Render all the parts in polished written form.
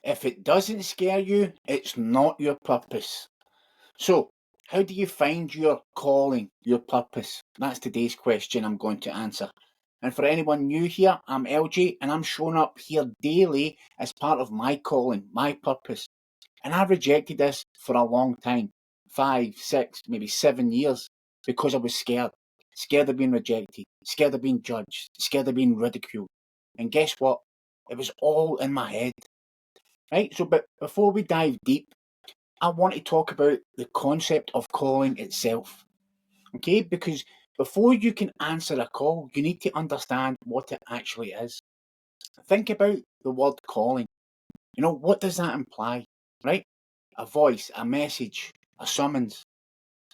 If it doesn't scare you, it's not your purpose. So, how do you find your calling, your purpose? That's today's question I'm going to answer. And for anyone new here, I'm LJ and I'm showing up here daily as part of my calling, my purpose. And I've rejected this for a long time 5, 6, maybe 7 years because I was scared. Scared of being rejected, scared of being judged, scared of being ridiculed. And guess what? It was all in my head. Right? So, but before we dive deep, I want to talk about the concept of calling itself. Okay? Because before you can answer a call, you need to understand what it actually is. Think about the word calling. What does that imply? Right? A voice, a message, a summons.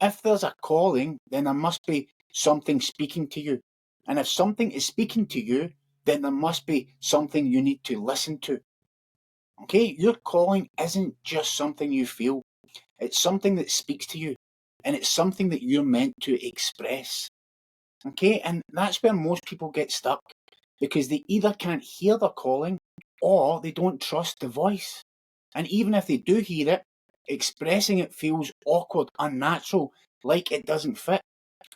If there's a calling, then there must be something speaking to you. And if something is speaking to you, then there must be something you need to listen to. Okay? Your calling isn't just something you feel. It's something that speaks to you, and it's something that you're meant to express. Okay, and that's where most people get stuck because they either can't hear their calling or they don't trust the voice. And even if they do hear it, expressing it feels awkward, unnatural, like it doesn't fit.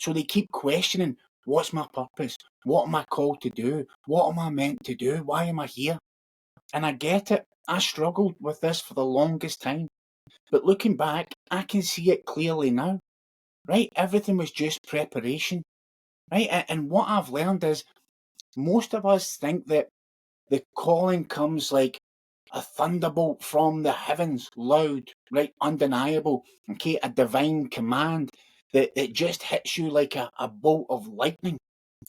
So they keep questioning, what's my purpose? What am I called to do? What am I meant to do? Why am I here? And I get it. I struggled with this for the longest time. But looking back, I can see it clearly now, right? Everything was just preparation, right? And what I've learned is most of us think that the calling comes like a thunderbolt from the heavens, loud, right? Undeniable, okay? A divine command that just hits you like a bolt of lightning,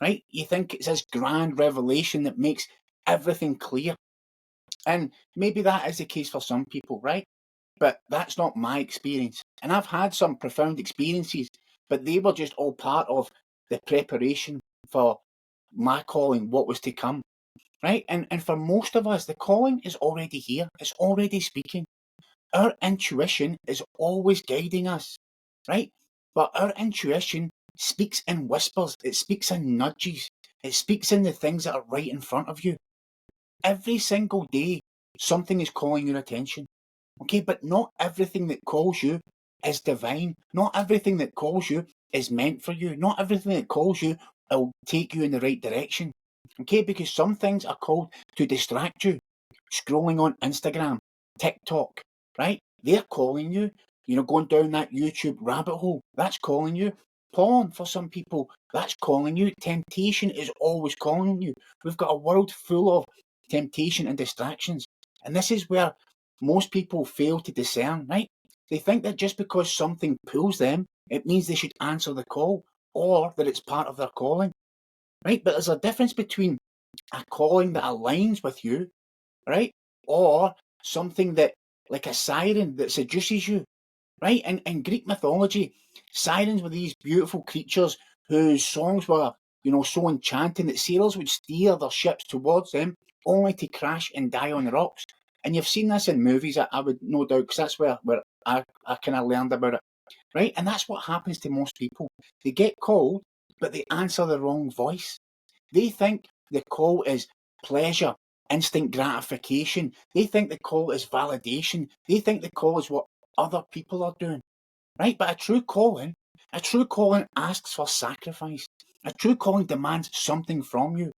right? You think it's this grand revelation that makes everything clear. And maybe that is the case for some people, right? But that's not my experience. And I've had some profound experiences, but they were just all part of the preparation for my calling, what was to come, right? And for most of us, the calling is already here, it's already speaking. Our intuition is always guiding us, right? But our intuition speaks in whispers, it speaks in nudges, it speaks in the things that are right in front of you. Every single day, something is calling your attention. Okay, but not everything that calls you is divine. Not everything that calls you is meant for you. Not everything that calls you will take you in the right direction. Okay, because some things are called to distract you. Scrolling on Instagram, TikTok, right? They're calling you. Going down that YouTube rabbit hole, that's calling you. Porn for some people, that's calling you. Temptation is always calling you. We've got a world full of temptation and distractions. And this is where most people fail to discern, right? They think that just because something pulls them, it means they should answer the call or that it's part of their calling, right? But there's a difference between a calling that aligns with you, right? Or something that, like a siren that seduces you, right? In Greek mythology, sirens were these beautiful creatures whose songs were, so enchanting that sailors would steer their ships towards them only to crash and die on the rocks. And you've seen this in movies, I would no doubt, because that's where I kind of learned about it, right? And that's what happens to most people. They get called, but they answer the wrong voice. They think the call is pleasure, instant gratification. They think the call is validation. They think the call is what other people are doing, right? But a true calling asks for sacrifice. A true calling demands something from you,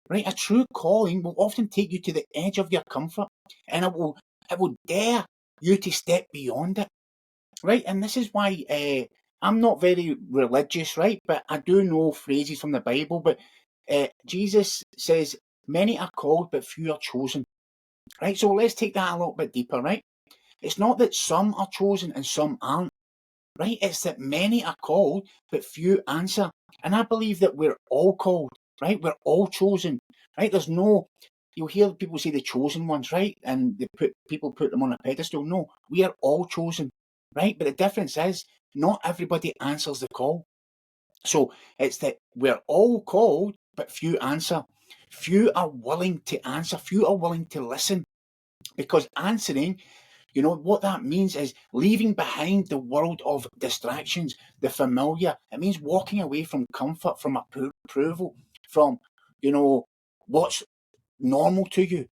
right? A true calling will often take you to the edge of your comfort, and it will dare you to step beyond it, right? And this is why I'm not very religious, right? But I do know phrases from the Bible. But Jesus says, "Many are called, but few are chosen." Right? So let's take that a little bit deeper, right? It's not that some are chosen and some aren't, right? It's that many are called, but few answer. And I believe that we're all called, right? We're all chosen, right? You'll hear people say the chosen ones, right? And people put them on a pedestal. No, we are all chosen, right? But the difference is not everybody answers the call. So it's that we're all called, but few answer. Few are willing to answer. Few are willing to listen. Because answering, what that means is leaving behind the world of distractions, the familiar. It means walking away from comfort, from approval, from, what's normal to you.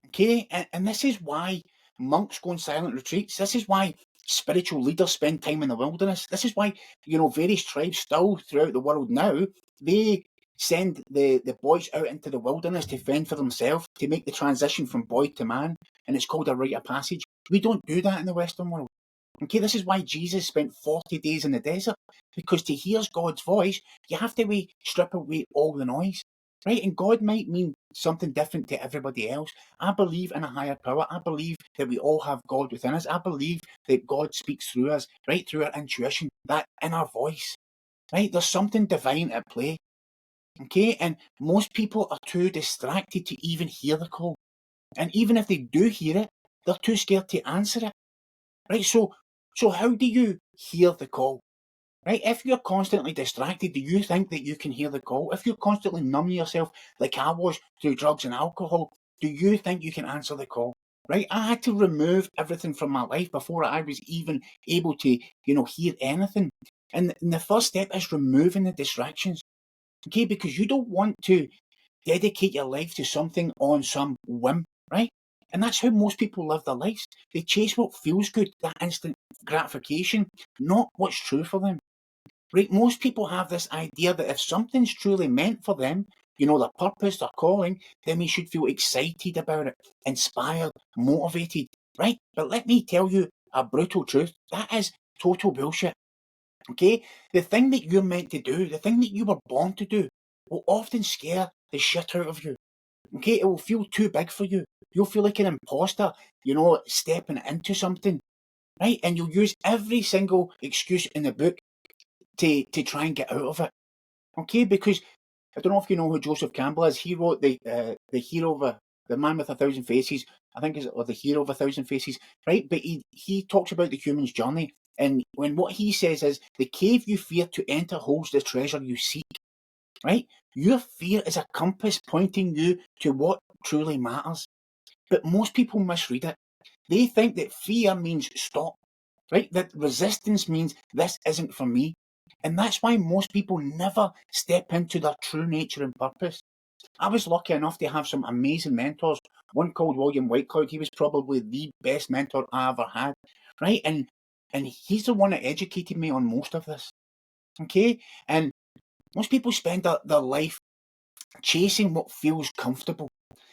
Okay? And this is why monks go on silent retreats. This is why spiritual leaders spend time in the wilderness. This is why, various tribes still throughout the world now, they send the boys out into the wilderness to fend for themselves, to make the transition from boy to man, and it's called a rite of passage. We don't do that in the Western world. Okay, this is why Jesus spent 40 days in the desert, because to hear God's voice, you have to strip away all the noise, right? And God might mean something different to everybody else. I believe in a higher power. I believe that we all have God within us. I believe that God speaks through us, right, through our intuition, that inner voice, right? There's something divine at play, okay? And most people are too distracted to even hear the call. And even if they do hear it, they're too scared to answer it, right? So how do you hear the call? Right? If you're constantly distracted, do you think that you can hear the call? If you're constantly numbing yourself like I was through drugs and alcohol, do you think you can answer the call? Right? I had to remove everything from my life before I was even able to, hear anything. And the first step is removing the distractions. Okay, because you don't want to dedicate your life to something on some whim, right? And that's how most people live their lives. They chase what feels good, that instant gratification, not what's true for them. Right? Most people have this idea that if something's truly meant for them, their purpose, their calling, then we should feel excited about it, inspired, motivated, right? But let me tell you a brutal truth. That is total bullshit. Okay? The thing that you're meant to do, the thing that you were born to do, will often scare the shit out of you. Okay? It will feel too big for you. You'll feel like an imposter, stepping into something, right? And you'll use every single excuse in the book to try and get out of it. Okay? Because I don't know if you know who Joseph Campbell is. He wrote the hero of the man with a thousand faces, I think, or the hero of a thousand faces, right? But he talks about the human's journey. And when what he says is, the cave you fear to enter holds the treasure you seek, right? Your fear is a compass pointing you to what truly matters. But most people misread it. They think that fear means stop, right? That resistance means this isn't for me. And that's why most people never step into their true nature and purpose. I was lucky enough to have some amazing mentors. One called William Whitecloud. He was probably the best mentor I ever had, right? And he's the one that educated me on most of this, okay? And most people spend their life chasing what feels comfortable.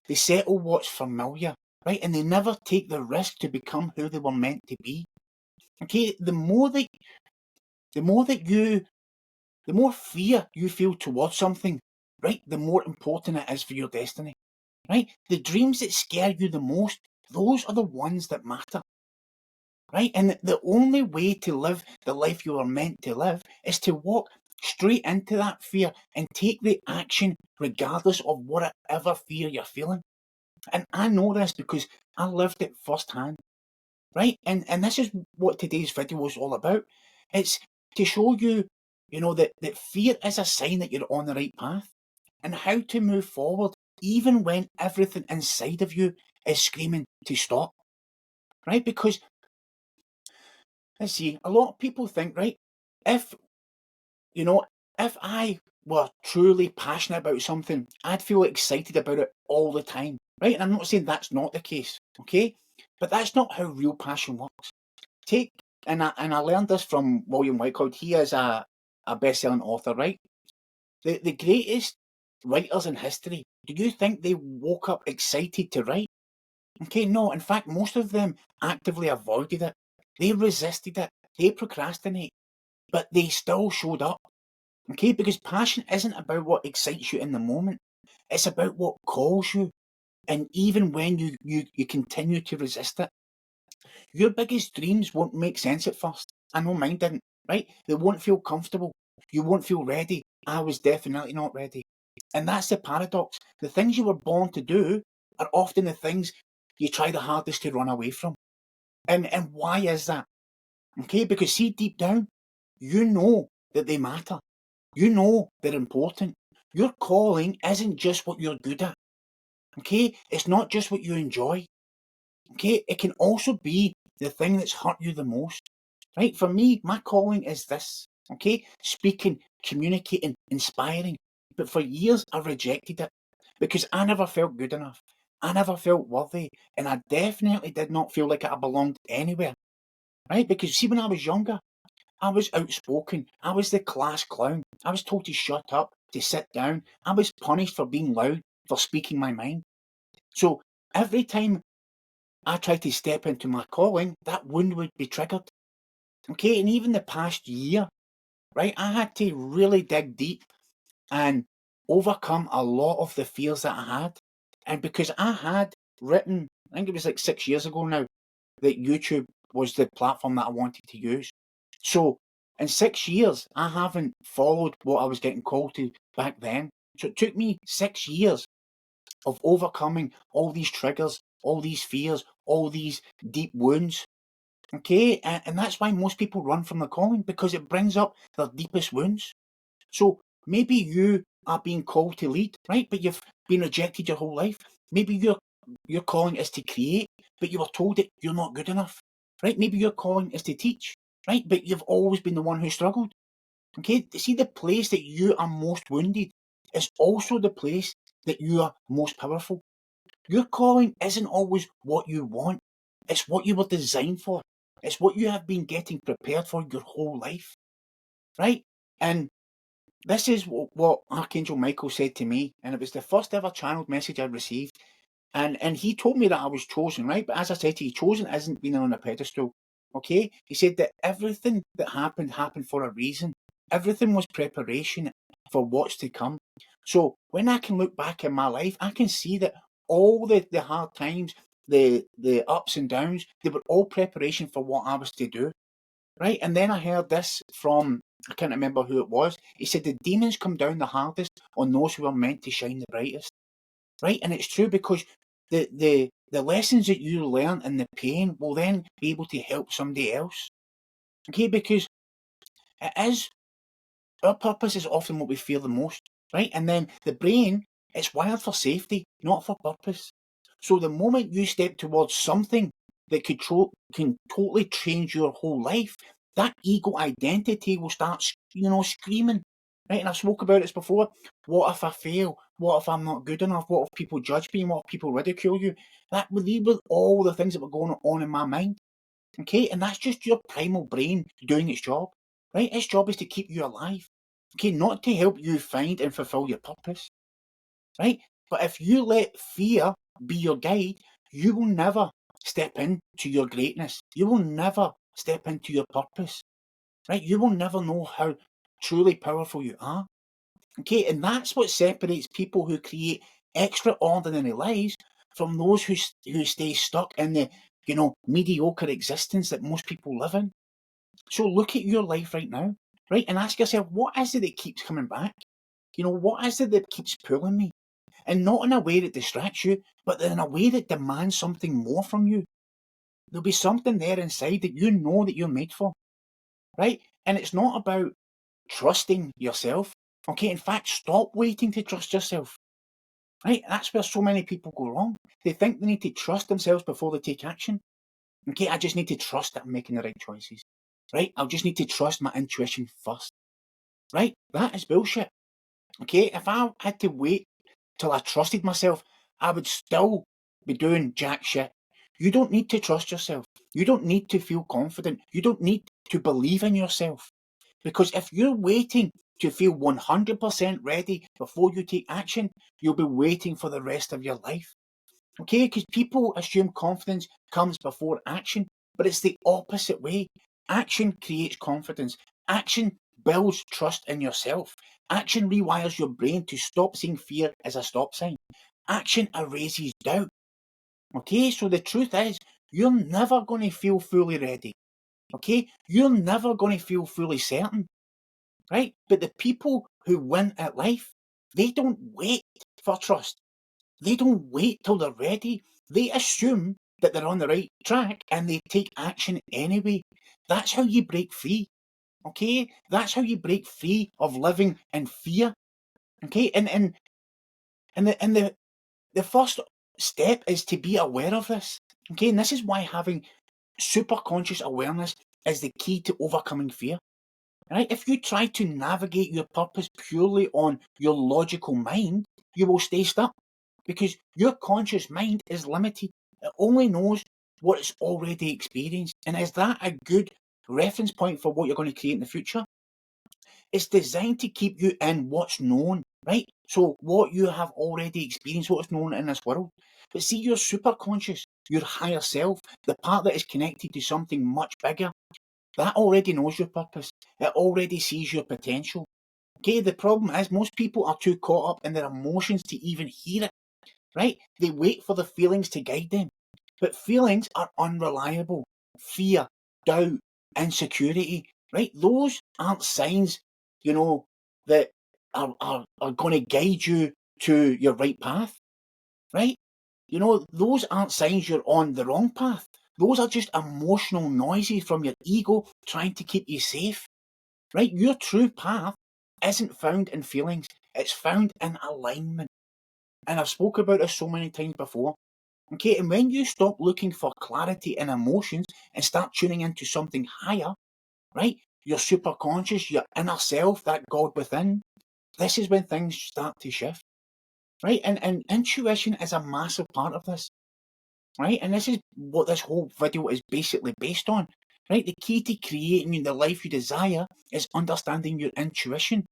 They settle what's familiar, right? And they never take the risk to become who they were meant to be. Okay, the more fear you feel towards something, right, the more important it is for your destiny, right? The dreams that scare you the most, those are the ones that matter, right? And the only way to live the life you are meant to live is to walk straight into that fear and take the action regardless of whatever fear you're feeling. And I know this because I lived it firsthand, right? And this is what today's video is all about. It's to show you, that fear is a sign that you're on the right path, and how to move forward even when everything inside of you is screaming to stop, right? Because, let's see, a lot of people think, right, if, if I were truly passionate about something, I'd feel excited about it all the time, right? And I'm not saying that's not the case, okay? But that's not how real passion works. And I learned this from William Whitecloud. He is a best-selling author, right? The greatest writers in history, do you think they woke up excited to write? Okay, no. In fact, most of them actively avoided it. They resisted it. They procrastinate. But they still showed up. Okay, because passion isn't about what excites you in the moment. It's about what calls you. And even when you continue to resist it, your biggest dreams won't make sense at first. I know mine didn't, right? They won't feel comfortable. You won't feel ready. I was definitely not ready. And that's the paradox. The things you were born to do are often the things you try the hardest to run away from. And why is that? Okay, because see, deep down, you know that they matter. You know they're important. Your calling isn't just what you're good at. Okay, it's not just what you enjoy. Okay, it can also be the thing that's hurt you the most. Right? For me, my calling is this. Okay, speaking, communicating, inspiring. But for years, I rejected it because I never felt good enough. I never felt worthy, and I definitely did not feel like I belonged anywhere, right? Because see, when I was younger, I was outspoken. I was the class clown. I was told to shut up, to sit down. I was punished for being loud, for speaking my mind. So every time I tried to step into my calling, that wound would be triggered. Okay, and even the past year, right, I had to really dig deep and overcome a lot of the fears that I had. And because I had written, I think it was like 6 years ago now, that YouTube was the platform that I wanted to use. So in 6 years, I haven't followed what I was getting called to back then. So it took me 6 years of overcoming all these triggers, all these fears, all these deep wounds. Okay, and that's why most people run from the calling, because it brings up their deepest wounds. So maybe you are being called to lead, right? But you've been rejected your whole life. Maybe your calling is to create, but you were told that you're not good enough, right? Maybe your calling is to teach, right? But you've always been the one who struggled. Okay, see, the place that you are most wounded is also the place that you are most powerful. Your calling isn't always what you want. It's what you were designed for. It's what you have been getting prepared for your whole life, right? And this is what Archangel Michael said to me, and it was the first ever channeled message I received. And he told me that I was chosen, right? But as I said to you, chosen isn't being on a pedestal. Okay? He said that everything that happened for a reason. Everything was preparation for what's to come. So when I can look back in my life, I can see that all the hard times, the ups and downs, they were all preparation for what I was to do. Right? And then I heard this from, I can't remember who it was. He said the demons come down the hardest on those who are meant to shine the brightest. Right? And it's true, because the lessons that you learn and the pain will then be able to help somebody else. Okay, because it is, our purpose is often what we fear the most, right? And then the brain, it's wired for safety, not for purpose. So the moment you step towards something that can totally change your whole life, that ego identity will start, screaming, right? And I've spoke about this before. What if I fail? What if I'm not good enough? What if people judge me? What if people ridicule you? That would lead with all the things that were going on in my mind. Okay, and that's just your primal brain doing its job, right? Its job is to keep you alive. Okay, not to help you find and fulfill your purpose, right? But if you let fear be your guide, you will never step into your greatness. You will never step into your purpose, right? You will never know how truly powerful you are. Okay, and that's what separates people who create extraordinary lives from those who stay stuck in the mediocre existence that most people live in. So look at your life right now, right, and ask yourself, what is it that keeps coming back? What is it that keeps pulling me? And not in a way that distracts you, but in a way that demands something more from you. There'll be something there inside that you know that you're made for, right? And it's not about trusting yourself. Okay, in fact, stop waiting to trust yourself. Right? That's where so many people go wrong. They think they need to trust themselves before they take action. Okay, I just need to trust that I'm making the right choices. Right? I'll just need to trust my intuition first. Right? That is bullshit. Okay, if I had to wait till I trusted myself, I would still be doing jack shit. You don't need to trust yourself. You don't need to feel confident. You don't need to believe in yourself. Because if you're waiting to feel 100% ready before you take action, you'll be waiting for the rest of your life. Okay? Because people assume confidence comes before action, but it's the opposite way. Action creates confidence. Action builds trust in yourself. Action rewires your brain to stop seeing fear as a stop sign. Action erases doubt. Okay? So the truth is, you're never going to feel fully ready. Okay? You're never going to feel fully certain. Right? But the people who win at life, they don't wait for trust. They don't wait till they're ready. They assume that they're on the right track and they take action anyway. That's how you break free. Okay? That's how you break free of living in fear. Okay? And the first step is to be aware of this. Okay, and this is why having super conscious awareness is the key to overcoming fear. Right? If you try to navigate your purpose purely on your logical mind, you will stay stuck. because your conscious mind is limited. It only knows what it's already experienced. And is that a good reference point for what you're going to create in the future? It's designed to keep you in what's known, right? So what you have already experienced, what's known in this world. But see, your superconscious, your higher self, the part that is connected to something much bigger, that already knows your purpose. It already sees your potential. Okay, the problem is most people are too caught up in their emotions to even hear it, right? They wait for the feelings to guide them. But feelings are unreliable. Fear, doubt, insecurity, right? Those aren't signs, that are going to guide you to your right path, right? Those aren't signs you're on the wrong path. Those are just emotional noises from your ego trying to keep you safe, right? Your true path isn't found in feelings. It's found in alignment. And I've spoke about this so many times before. Okay, and when you stop looking for clarity in emotions and start tuning into something higher, right? Your superconscious, your inner self, that God within, this is when things start to shift, right? And intuition is a massive part of this, right? And this is what this whole video is basically based on, right? The key to creating the life you desire is understanding your intuition,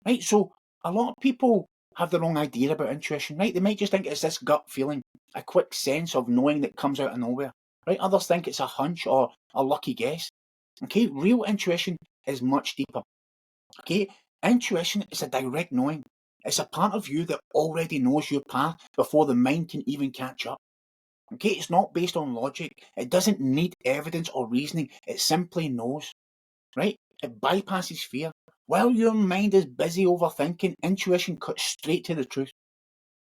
right? So a lot of people have the wrong idea about intuition, right? They might just think it's this gut feeling, a quick sense of knowing that comes out of nowhere, right? Others think it's a hunch or a lucky guess. Okay, real intuition is much deeper. Okay, intuition is a direct knowing. It's a part of you that already knows your path before the mind can even catch up. Okay, it's not based on logic. It doesn't need evidence or reasoning. It simply knows, right? It bypasses fear. While your mind is busy overthinking, intuition cuts straight to the truth,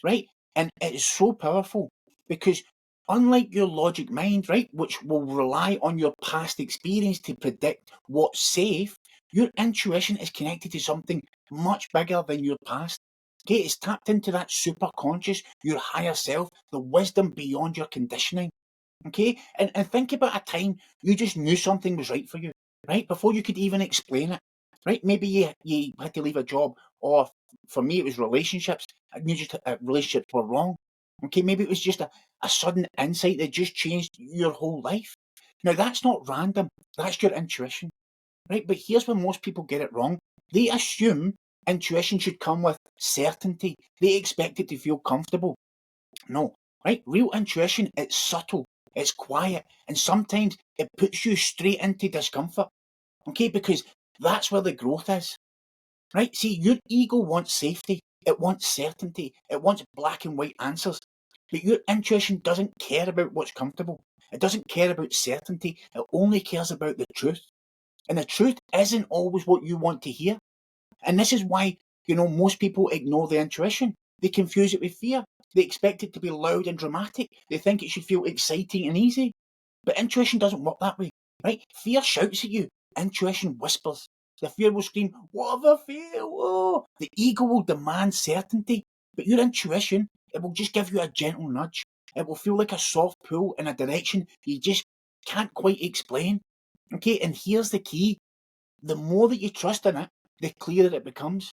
right? And it is so powerful because unlike your logic mind, right, which will rely on your past experience to predict what's safe, your intuition is connected to something much bigger than your past. Okay, it's tapped into that superconscious, your higher self, the wisdom beyond your conditioning. Okay, and think about a time you just knew something was right for you, right? Before you could even explain it, right? Maybe you had to leave a job, or for me, it was relationships. I knew just relationships were wrong. Okay, maybe it was just a sudden insight that just changed your whole life. Now, that's not random, that's your intuition, right? But here's where most people get it wrong. They assume intuition should come with certainty, they expect it to feel comfortable. No, right? Real intuition, it's subtle, it's quiet, and sometimes it puts you straight into discomfort. Okay, because that's where the growth is. Right? See, your ego wants safety, it wants certainty, it wants black and white answers. But your intuition doesn't care about what's comfortable. It doesn't care about certainty, it only cares about the truth. And the truth isn't always what you want to hear. And this is why, most people ignore the intuition. They confuse it with fear. They expect it to be loud and dramatic. They think it should feel exciting and easy. But intuition doesn't work that way, right? Fear shouts at you. Intuition whispers. The fear will scream, what have I feel? Oh. The ego will demand certainty. But your intuition, it will just give you a gentle nudge. It will feel like a soft pull in a direction you just can't quite explain. Okay, and here's the key. The more that you trust in it, the clearer it becomes.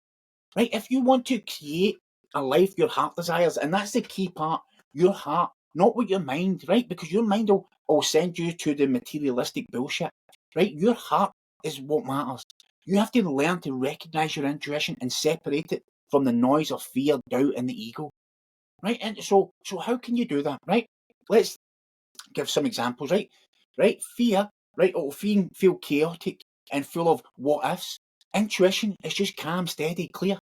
Right? If you want to create a life your heart desires, and that's the key part, your heart, not with your mind, right? Because your mind will send you to the materialistic bullshit, right? Your heart is what matters. You have to learn to recognize your intuition and separate it from the noise of fear, doubt, and the ego, right? And so how can you do that, right? Let's give some examples, right? Right? Fear, right? It'll feel chaotic and full of what ifs. Intuition is just calm, steady, clear.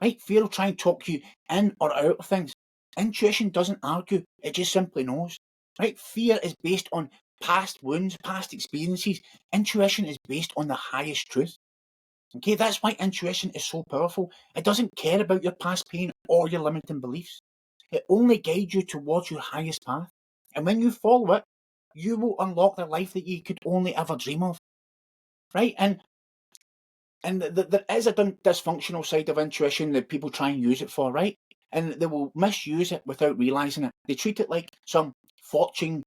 Right? Fear will try and talk you in or out of things. Intuition doesn't argue, it just simply knows. Right? Fear is based on past wounds, past experiences. Intuition is based on the highest truth. Okay, that's why intuition is so powerful. It doesn't care about your past pain or your limiting beliefs. It only guides you towards your highest path. And when you follow it, you will unlock the life that you could only ever dream of. Right? And there is a dysfunctional side of intuition that people try and use it for, right? And they will misuse it without realizing it. They treat it like some fortune,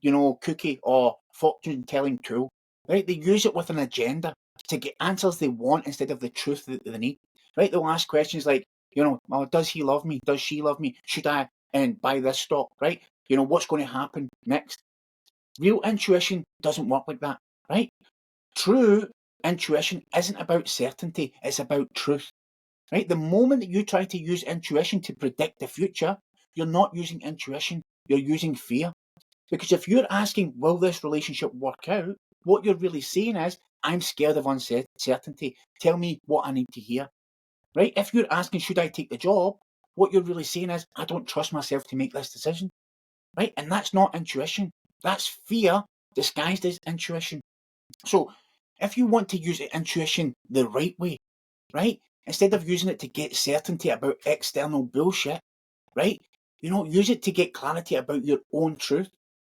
cookie or fortune telling tool, right? They use it with an agenda to get answers they want instead of the truth that they need, right? They'll ask questions like, Oh, does he love me? Does she love me? Should I buy this stock, right? What's going to happen next? Real intuition doesn't work like that, right? True intuition isn't about certainty, it's about truth, right? The moment that you try to use intuition to predict the future, you're not using intuition, you're using fear. Because if you're asking, will this relationship work out? What you're really saying is, I'm scared of uncertainty. Tell me what I need to hear, right? If you're asking, should I take the job? What you're really saying is, I don't trust myself to make this decision, right? And that's not intuition. That's fear disguised as intuition. So if you want to use intuition the right way, right? Instead of using it to get certainty about external bullshit, right? Use it to get clarity about your own truth.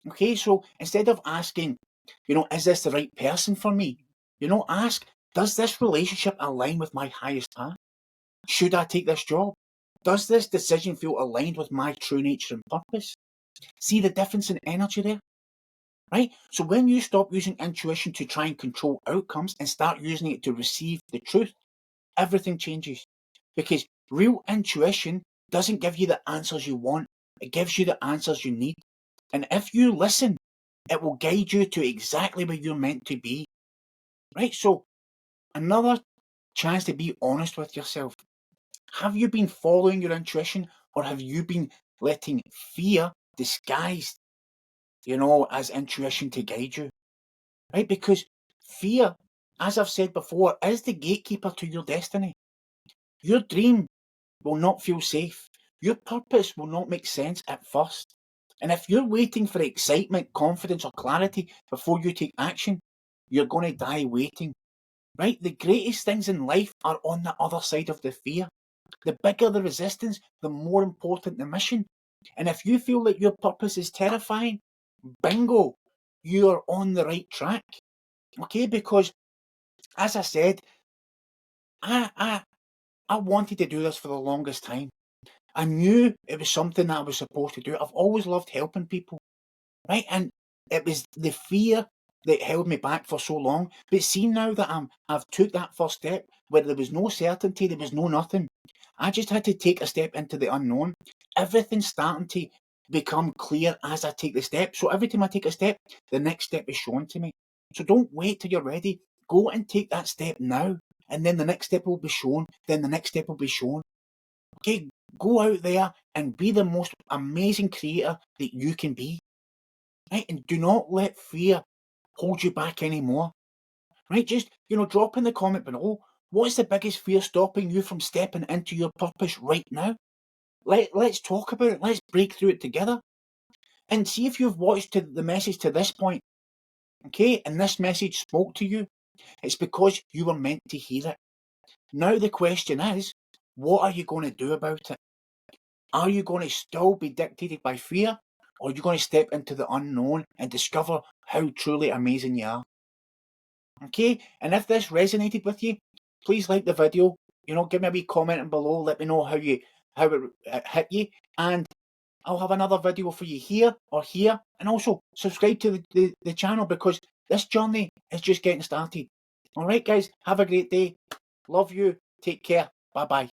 Okay, so instead of asking, is this the right person for me? Ask, does this relationship align with my highest path? Should I take this job? Does this decision feel aligned with my true nature and purpose? See the difference in energy there? Right? So when you stop using intuition to try and control outcomes and start using it to receive the truth, everything changes. Because real intuition doesn't give you the answers you want, it gives you the answers you need. And if you listen, it will guide you to exactly where you're meant to be. Right? So, another chance to be honest with yourself. Have you been following your intuition, or have you been letting fear disguised, as intuition to guide you? Right? Because fear, as I've said before, is the gatekeeper to your destiny. Your dream will not feel safe. Your purpose will not make sense at first. And if you're waiting for excitement, confidence, or clarity before you take action, you're going to die waiting. Right? The greatest things in life are on the other side of the fear. The bigger the resistance, the more important the mission. And if you feel that your purpose is terrifying, bingo, you're on the right track. Okay, because as I said, I wanted to do this for the longest time. I knew it was something that I was supposed to do. I've always loved helping people, right? And it was the fear that held me back for so long. But see, now that I've took that first step where there was no certainty, there was no nothing. I just had to take a step into the unknown. Everything's starting to become clear as I take the step. So every time I take a step, the next step is shown to me. So don't wait till you're ready. Go and take that step now. And then the next step will be shown. Then the next step will be shown. Okay, go out there and be the most amazing creator that you can be. Right? And do not let fear hold you back anymore. Right? Just, drop in the comment below. What's the biggest fear stopping you from stepping into your purpose right now? Let's talk about it. Let's break through it together. And see if you've watched the message to this point. Okay? And this message spoke to you. It's because you were meant to hear it. Now the question is, what are you going to do about it? Are you going to still be dictated by fear? Or are you going to step into the unknown and discover how truly amazing you are? Okay, and if this resonated with you, please like the video. Give me a wee comment below. Let me know how it hit you, and I'll have another video for you here or here. And also subscribe to the channel, because this journey is just getting started. All right, guys, have a great day. Love you. Take care. Bye bye.